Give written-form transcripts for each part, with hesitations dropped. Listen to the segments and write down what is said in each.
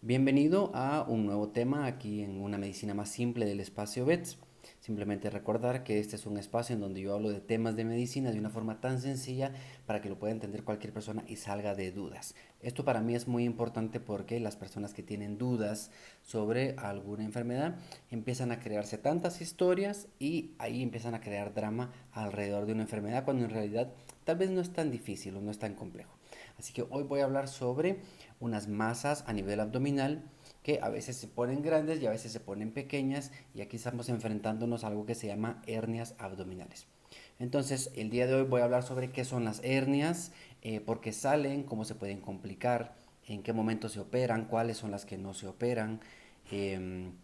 Bienvenido a un nuevo tema aquí en una medicina más simple del espacio BETS. Simplemente recordar que este es un espacio en donde yo hablo de temas de medicina de una forma tan sencilla para que lo pueda entender cualquier persona y salga de dudas. Esto para mí es muy importante porque las personas que tienen dudas sobre alguna enfermedad empiezan a crearse tantas historias y ahí empiezan a crear drama alrededor de una enfermedad cuando en realidad tal vez no es tan difícil o no es tan complejo. Así que hoy voy a hablar sobre unas masas a nivel abdominal que a veces se ponen grandes y a veces se ponen pequeñas, y aquí estamos enfrentándonos a algo que se llama hernias abdominales. Entonces, el día de hoy voy a hablar sobre qué son las hernias, por qué salen, cómo se pueden complicar, en qué momento se operan, cuáles son las que no se operan.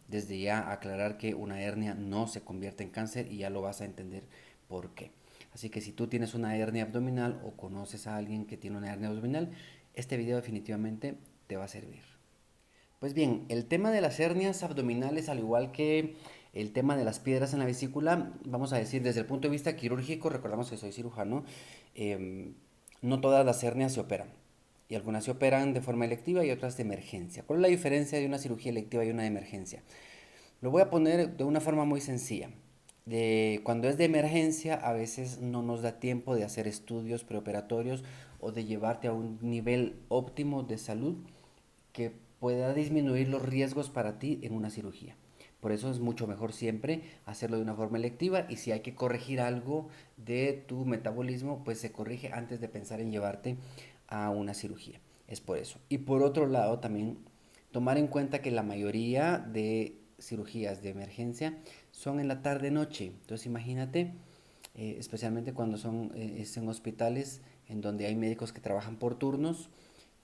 Desde ya aclarar que una hernia no se convierte en cáncer y ya lo vas a entender por qué. Así que si tú tienes una hernia abdominal o conoces a alguien que tiene una hernia abdominal, este video definitivamente te va a servir. Pues bien, el tema de las hernias abdominales, al igual que el tema de las piedras en la vesícula, vamos a decir desde el punto de vista quirúrgico, recordamos que soy cirujano, eh, no todas las hernias se operan. Y algunas se operan de forma electiva y otras de emergencia. ¿Cuál es la diferencia de una cirugía electiva y una de emergencia? Lo voy a poner de una forma muy sencilla. Cuando es de emergencia, a veces no nos da tiempo de hacer estudios preoperatorios o de llevarte a un nivel óptimo de salud que pueda disminuir los riesgos para ti en una cirugía. Por eso es mucho mejor siempre hacerlo de una forma electiva, y si hay que corregir algo de tu metabolismo, pues se corrige antes de pensar en llevarte a una cirugía. Es por eso. Y por otro lado, también tomar en cuenta que la mayoría de cirugías de emergencia son en la tarde-noche. Entonces imagínate, especialmente cuando es en hospitales en donde hay médicos que trabajan por turnos.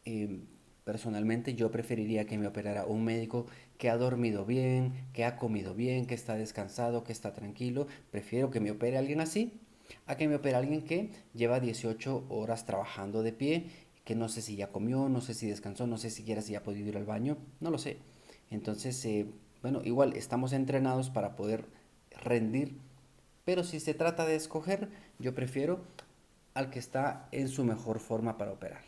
eh, Personalmente yo preferiría que me operara un médico que ha dormido bien, que ha comido bien, que está descansado, que está tranquilo. Prefiero que me opere alguien así a que me opere alguien que lleva 18 horas trabajando de pie, que no sé si ya comió, no sé si descansó, no sé siquiera si ya ha podido ir al baño, no lo sé. Entonces, bueno, igual estamos entrenados para poder rendir, pero si se trata de escoger, yo prefiero al que está en su mejor forma para operar.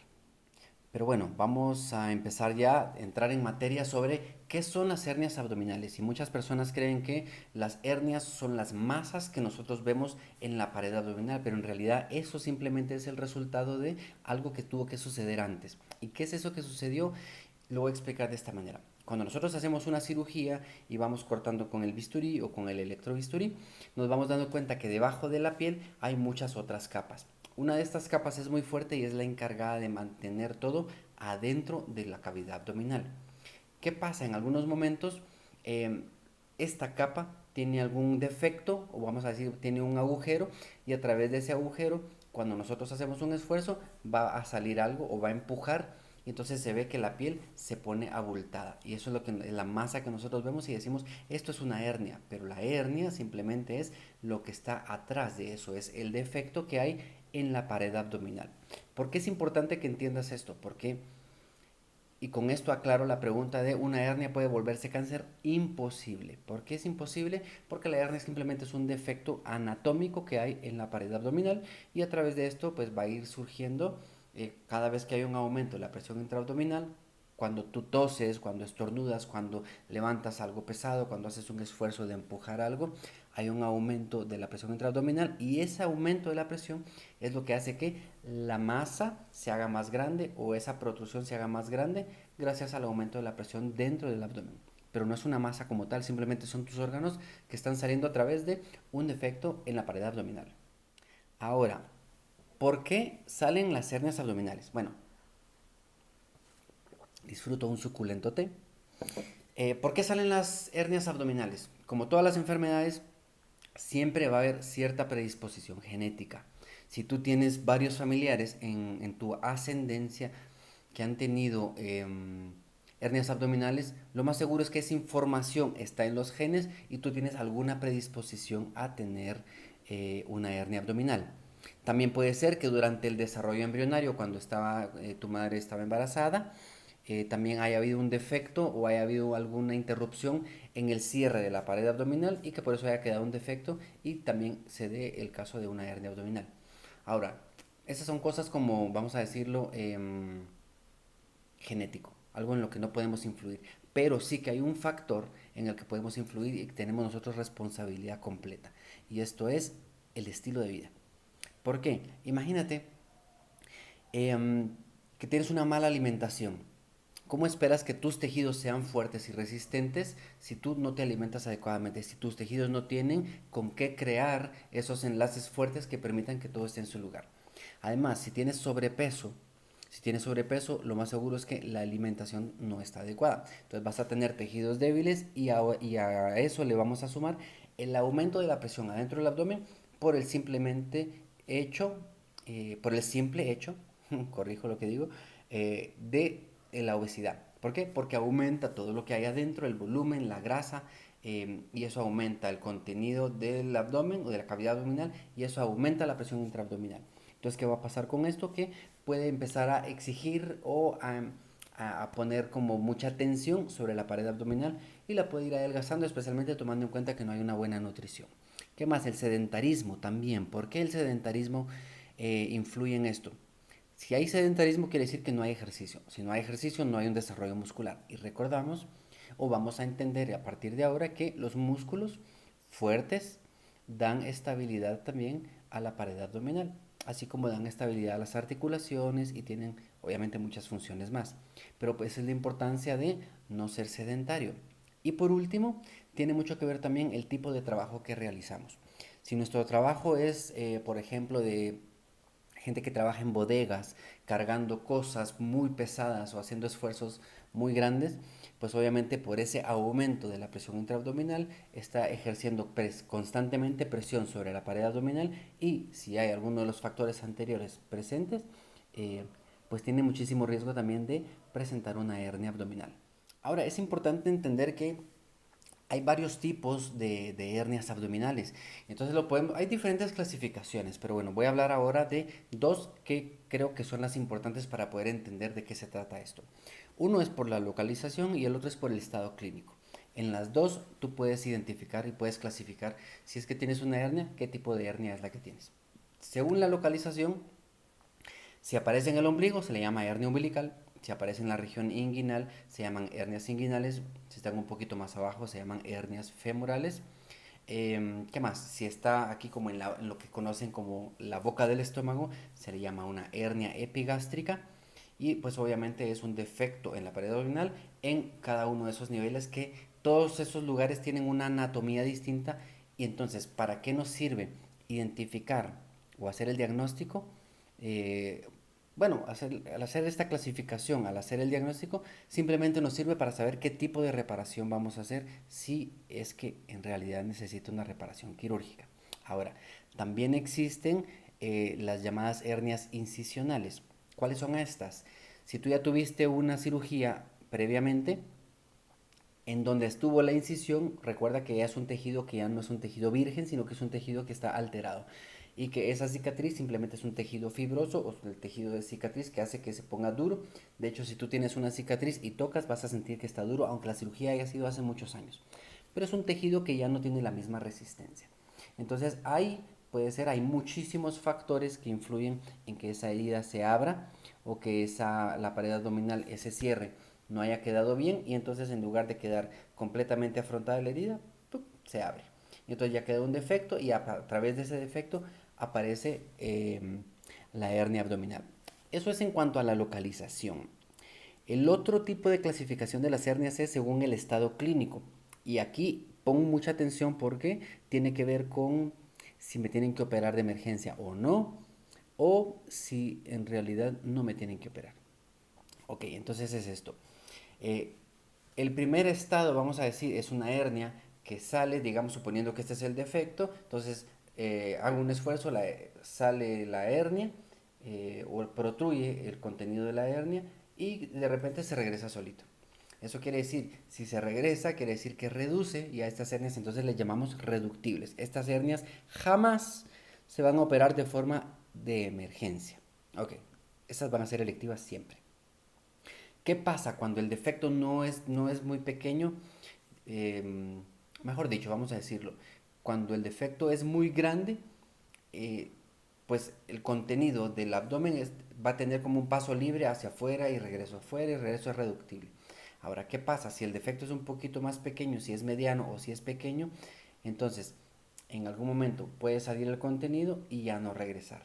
Pero bueno, vamos a empezar ya a entrar en materia sobre qué son las hernias abdominales. Y muchas personas creen que las hernias son las masas que nosotros vemos en la pared abdominal, pero en realidad eso simplemente es el resultado de algo que tuvo que suceder antes. ¿Y qué es eso que sucedió? Lo voy a explicar de esta manera. Cuando nosotros hacemos una cirugía y vamos cortando con el bisturí o con el electrobisturí, nos vamos dando cuenta que debajo de la piel hay muchas otras capas. Una de estas capas es muy fuerte y es la encargada de mantener todo adentro de la cavidad abdominal. ¿Qué pasa? En algunos momentos eh, esta capa tiene algún defecto, o vamos a decir, tiene un agujero, y a través de ese agujero, cuando nosotros hacemos un esfuerzo, va a salir algo o va a empujar, y entonces se ve que la piel se pone abultada. Y eso es lo que la masa que nosotros vemos y decimos, esto es una hernia, pero la hernia simplemente es lo que está atrás de eso, es el defecto que hay en la pared abdominal. ¿Por qué es importante que entiendas esto? Porque y con esto aclaro la pregunta de ¿una hernia puede volverse cáncer? Imposible. ¿Por qué es imposible? Porque la hernia simplemente es un defecto anatómico que hay en la pared abdominal, y a través de esto pues va a ir surgiendo cada vez que hay un aumento de la presión intraabdominal, cuando tú toses, cuando estornudas, cuando levantas algo pesado, cuando haces un esfuerzo de empujar algo, hay un aumento de la presión intraabdominal, y ese aumento de la presión es lo que hace que la masa se haga más grande o esa protrusión se haga más grande gracias al aumento de la presión dentro del abdomen. Pero no es una masa como tal, simplemente son tus órganos que están saliendo a través de un defecto en la pared abdominal. Ahora, ¿por qué salen las hernias abdominales? Bueno, disfruto un suculento té. ¿Por qué salen las hernias abdominales? Como todas las enfermedades, siempre va a haber cierta predisposición genética. Si tú tienes varios familiares en tu ascendencia que han tenido hernias abdominales, lo más seguro es que esa información está en los genes y tú tienes alguna predisposición a tener una hernia abdominal. También puede ser que durante el desarrollo embrionario, cuando tu madre estaba embarazada, también haya habido un defecto o haya habido alguna interrupción en el cierre de la pared abdominal y que por eso haya quedado un defecto, y también se dé el caso de una hernia abdominal. Ahora, esas son cosas como, vamos a decirlo, genético. algo en lo que no podemos influir, pero sí que hay un factor en el que podemos influir y que tenemos nosotros responsabilidad completa, y esto es el estilo de vida. ¿Por qué? Imagínate em, que tienes una mala alimentación. ¿Cómo esperas que tus tejidos sean fuertes y resistentes si tú no te alimentas adecuadamente? Si tus tejidos no tienen con qué crear esos enlaces fuertes que permitan que todo esté en su lugar. Además, si tienes sobrepeso, lo más seguro es que la alimentación no está adecuada. Entonces vas a tener tejidos débiles y a eso le vamos a sumar el aumento de la presión adentro del abdomen por el simplemente hecho, por el simple hecho, corrijo lo que digo, de la obesidad. ¿Por qué? Porque aumenta todo lo que hay adentro, el volumen, la grasa, y eso aumenta el contenido del abdomen o de la cavidad abdominal y eso aumenta la presión intraabdominal. Entonces, ¿qué va a pasar con esto? Que puede empezar a exigir o a poner como mucha tensión sobre la pared abdominal y la puede ir adelgazando, especialmente tomando en cuenta que no hay una buena nutrición. ¿Qué más? El sedentarismo también. ¿Por qué el sedentarismo influye en esto? Si hay sedentarismo quiere decir que no hay ejercicio. Si no hay ejercicio no hay un desarrollo muscular. Y recordamos o vamos a entender a partir de ahora que los músculos fuertes dan estabilidad también a la pared abdominal, así como dan estabilidad a las articulaciones y tienen obviamente muchas funciones más. Pero pues es la importancia de no ser sedentario. Y por último, tiene mucho que ver también el tipo de trabajo que realizamos. Si nuestro trabajo es, por ejemplo, de gente que trabaja en bodegas, cargando cosas muy pesadas o haciendo esfuerzos muy grandes, pues obviamente por ese aumento de la presión intraabdominal está ejerciendo constantemente presión sobre la pared abdominal y si hay alguno de los factores anteriores presentes, eh, pues tiene muchísimo riesgo también de presentar una hernia abdominal. Ahora, es importante entender que hay varios tipos de hernias abdominales. Entonces hay diferentes clasificaciones, pero bueno, voy a hablar ahora de dos que creo que son las importantes para poder entender de qué se trata esto. Uno es por la localización y el otro es por el estado clínico. En las dos tú puedes identificar y puedes clasificar si es que tienes una hernia, qué tipo de hernia es la que tienes. Según la localización, si aparece en el ombligo, se le llama hernia umbilical. Si aparece en la región inguinal, se llaman hernias inguinales. Si están un poquito más abajo, se llaman hernias femorales. ¿Qué más? Si está aquí como en lo que conocen como la boca del estómago, se le llama una hernia epigástrica. Y pues obviamente es un defecto en la pared abdominal en cada uno de esos niveles que todos esos lugares tienen una anatomía distinta. Y entonces, ¿para qué nos sirve identificar o hacer el diagnóstico? Eh, bueno, al hacer esta clasificación, al hacer el diagnóstico, simplemente nos sirve para saber qué tipo de reparación vamos a hacer si es que en realidad necesita una reparación quirúrgica. Ahora, también existen las llamadas hernias incisionales. ¿Cuáles son estas? Si tú ya tuviste una cirugía previamente, en donde estuvo la incisión, recuerda que ya es un tejido que ya no es un tejido virgen, sino que es un tejido que está alterado. Y que esa cicatriz simplemente es un tejido fibroso o el tejido de cicatriz que hace que se ponga duro. De hecho, si tú tienes una cicatriz y tocas, vas a sentir que está duro, aunque la cirugía haya sido hace muchos años. Pero es un tejido que ya no tiene la misma resistencia. Entonces, hay muchísimos factores que influyen en que esa herida se abra o que la pared abdominal, ese cierre, no haya quedado bien y entonces en lugar de quedar completamente afrontada la herida, ¡tup!, se abre. Y entonces ya queda un defecto y a través de ese defecto aparece la hernia abdominal. Eso es en cuanto a la localización. El otro tipo de clasificación de las hernias es según el estado clínico. Y aquí pongo mucha atención porque tiene que ver con si me tienen que operar de emergencia o no, o si en realidad no me tienen que operar. Ok, entonces es esto. Eh, el primer estado, vamos a decir, es una hernia que sale, digamos, suponiendo que este es el defecto, entonces hago un esfuerzo, sale la hernia o protruye el contenido de la hernia y de repente se regresa solito. Eso quiere decir, si se regresa, quiere decir que reduce y a estas hernias entonces les llamamos reductibles. Estas hernias jamás se van a operar de forma de emergencia. Ok, estas van a ser electivas siempre. ¿Qué pasa cuando el defecto no es muy pequeño? Em, Mejor dicho, vamos a decirlo. Cuando el defecto es muy grande, eh, pues el contenido del abdomen va a tener como un paso libre hacia afuera y regreso es reductible. Ahora, ¿qué pasa? Si el defecto es un poquito más pequeño, si es mediano o si es pequeño, entonces en algún momento puede salir el contenido y ya no regresar.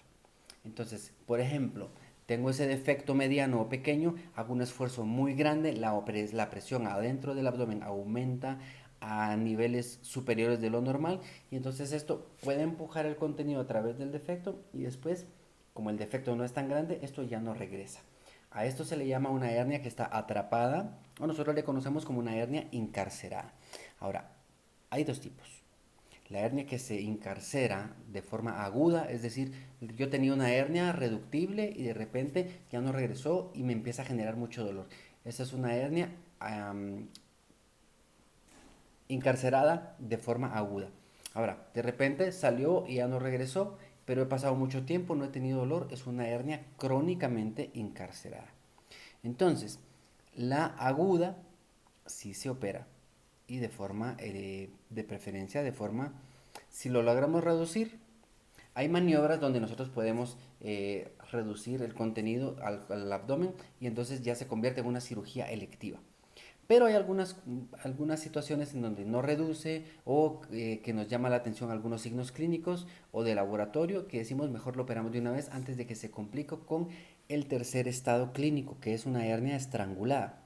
Entonces, por ejemplo, tengo ese defecto mediano o pequeño, hago un esfuerzo muy grande, la presión adentro del abdomen aumenta a niveles superiores de lo normal y entonces esto puede empujar el contenido a través del defecto y después, como el defecto no es tan grande, esto ya no regresa. A esto se le llama una hernia que está atrapada o nosotros le conocemos como una hernia encarcerada. Ahora, hay dos tipos. La hernia que se encarcera de forma aguda, es decir, yo tenía una hernia reductible y de repente ya no regresó y me empieza a generar mucho dolor. Esa es una hernia encarcerada de forma aguda. Ahora, de repente salió y ya no regresó, pero he pasado mucho tiempo, no he tenido dolor, es una hernia crónicamente encarcerada. Entonces, la aguda sí se opera y de forma, de preferencia, de forma, si lo logramos reducir, hay maniobras donde nosotros podemos reducir el contenido al abdomen y entonces ya se convierte en una cirugía electiva. Pero hay algunas situaciones en donde no reduce o que nos llama la atención algunos signos clínicos o de laboratorio que decimos mejor lo operamos de una vez antes de que se complique con el tercer estado clínico, que es una hernia estrangulada.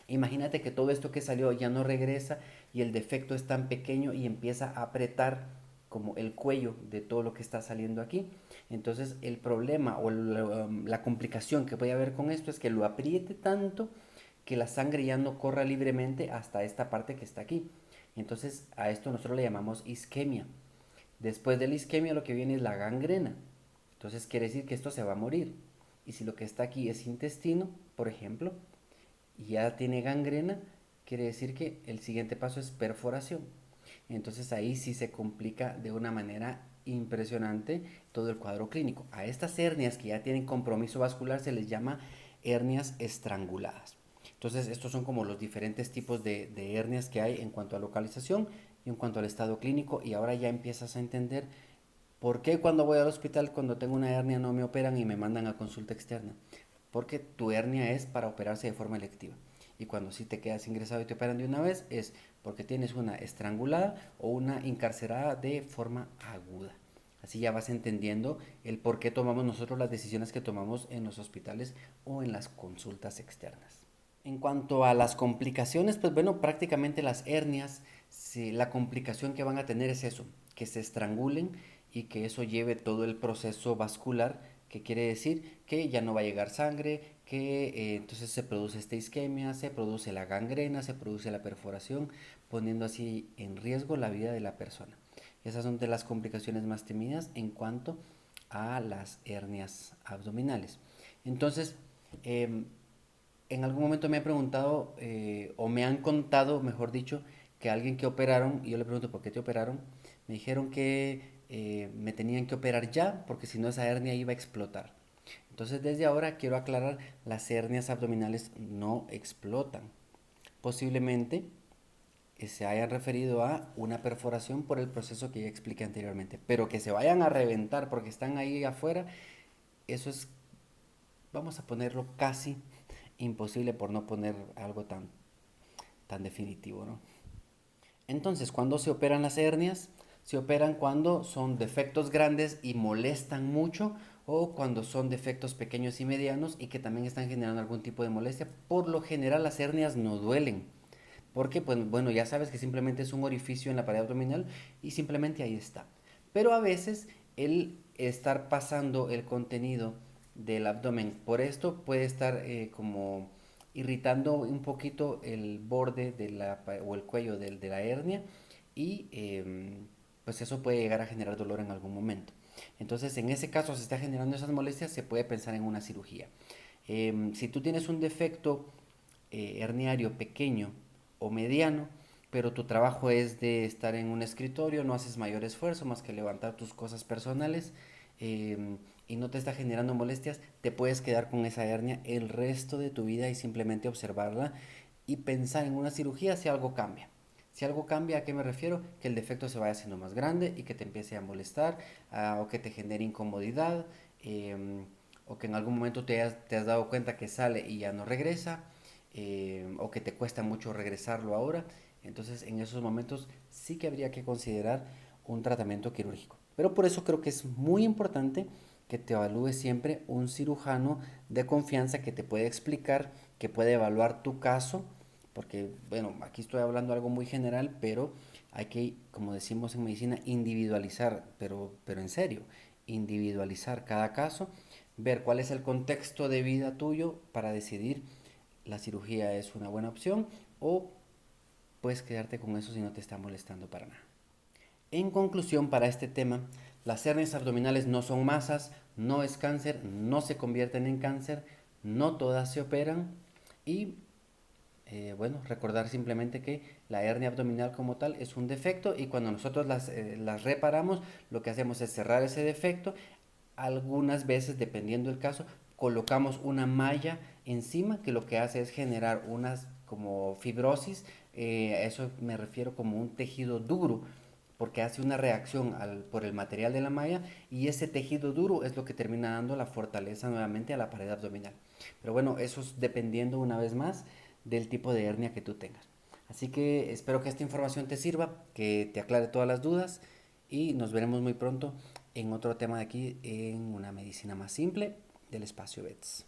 Imagínate que todo esto que salió ya no regresa y el defecto es tan pequeño y empieza a apretar como el cuello de todo lo que está saliendo aquí. Entonces el problema o la complicación que puede haber con esto es que lo apriete tanto que la sangre ya no corra libremente hasta esta parte que está aquí. Entonces a esto nosotros le llamamos isquemia. Después de la isquemia lo que viene es la gangrena. Entonces quiere decir que esto se va a morir. Y si lo que está aquí es intestino, por ejemplo, y ya tiene gangrena, quiere decir que el siguiente paso es perforación. Entonces ahí sí se complica de una manera impresionante todo el cuadro clínico. A estas hernias que ya tienen compromiso vascular se les llama hernias estranguladas. Entonces estos son como los diferentes tipos de hernias que hay en cuanto a localización y en cuanto al estado clínico y ahora ya empiezas a entender por qué cuando voy al hospital cuando tengo una hernia no me operan y me mandan a consulta externa. Porque tu hernia es para operarse de forma electiva. Y cuando sí te quedas ingresado y te operan de una vez es porque tienes una estrangulada o una encarcerada de forma aguda. Así ya vas entendiendo el por qué tomamos nosotros las decisiones que tomamos en los hospitales o en las consultas externas. En cuanto a las complicaciones, pues bueno, prácticamente las hernias, sí, la complicación que van a tener es eso, que se estrangulen y que eso lleve todo el proceso vascular, que quiere decir que ya no va a llegar sangre, que entonces se produce esta isquemia, se produce la gangrena, se produce la perforación, poniendo así en riesgo la vida de la persona. Esas son de las complicaciones más temidas en cuanto a las hernias abdominales. Entonces, eh, en algún momento me han preguntado, o me han contado, mejor dicho, que alguien que operaron, y yo le pregunto por qué te operaron, me dijeron que me tenían que operar ya, porque si no esa hernia iba a explotar. Entonces desde ahora quiero aclarar, las hernias abdominales no explotan. Posiblemente se hayan referido a una perforación por el proceso que ya expliqué anteriormente, pero que se vayan a reventar porque están ahí afuera, eso es, vamos a ponerlo casi imposible por no poner algo tan definitivo, ¿no? Entonces, ¿cuándo se operan las hernias? Se operan cuando son defectos grandes y molestan mucho o cuando son defectos pequeños y medianos y que también están generando algún tipo de molestia. Por lo general las hernias no duelen. Porque, pues, bueno, ya sabes que simplemente es un orificio en la pared abdominal y simplemente ahí está. Pero a veces el estar pasando el contenido del abdomen por esto puede estar como irritando un poquito el borde o el cuello de la hernia y pues eso puede llegar a generar dolor en algún momento. Entonces, en ese caso, si está generando esas molestias, se puede pensar en una cirugía. Si tú tienes un defecto herniario pequeño o mediano, pero tu trabajo es de estar en un escritorio, no haces mayor esfuerzo más que levantar tus cosas personales y no te está generando molestias, te puedes quedar con esa hernia el resto de tu vida y simplemente observarla y pensar en una cirugía si algo cambia. Si algo cambia, ¿a qué me refiero? Que el defecto se vaya haciendo más grande y que te empiece a molestar, o que te genere incomodidad, o que en algún momento te has dado cuenta que sale y ya no regresa, o que te cuesta mucho regresarlo ahora. Entonces, en esos momentos sí que habría que considerar un tratamiento quirúrgico. Pero por eso creo que es muy importante que te evalúe siempre un cirujano de confianza que te puede explicar, que puede evaluar tu caso, porque, bueno, aquí estoy hablando algo muy general, pero hay que, como decimos en medicina, individualizar, pero en serio, individualizar cada caso, ver cuál es el contexto de vida tuyo para decidir la cirugía es una buena opción o puedes quedarte con eso si no te está molestando para nada. En conclusión, para este tema, las hernias abdominales no son masas, no es cáncer, no se convierten en cáncer, no todas se operan y bueno, recordar simplemente que la hernia abdominal como tal es un defecto y cuando nosotros las reparamos, lo que hacemos es cerrar ese defecto. Algunas veces, dependiendo del caso, colocamos una malla encima que lo que hace es generar unas como fibrosis. A eso me refiero como un tejido duro porque hace una reacción por el material de la malla y ese tejido duro es lo que termina dando la fortaleza nuevamente a la pared abdominal. Pero bueno, eso es dependiendo una vez más del tipo de hernia que tú tengas. Así que espero que esta información te sirva, que te aclare todas las dudas y nos veremos muy pronto en otro tema de aquí en una medicina más simple del espacio BETS.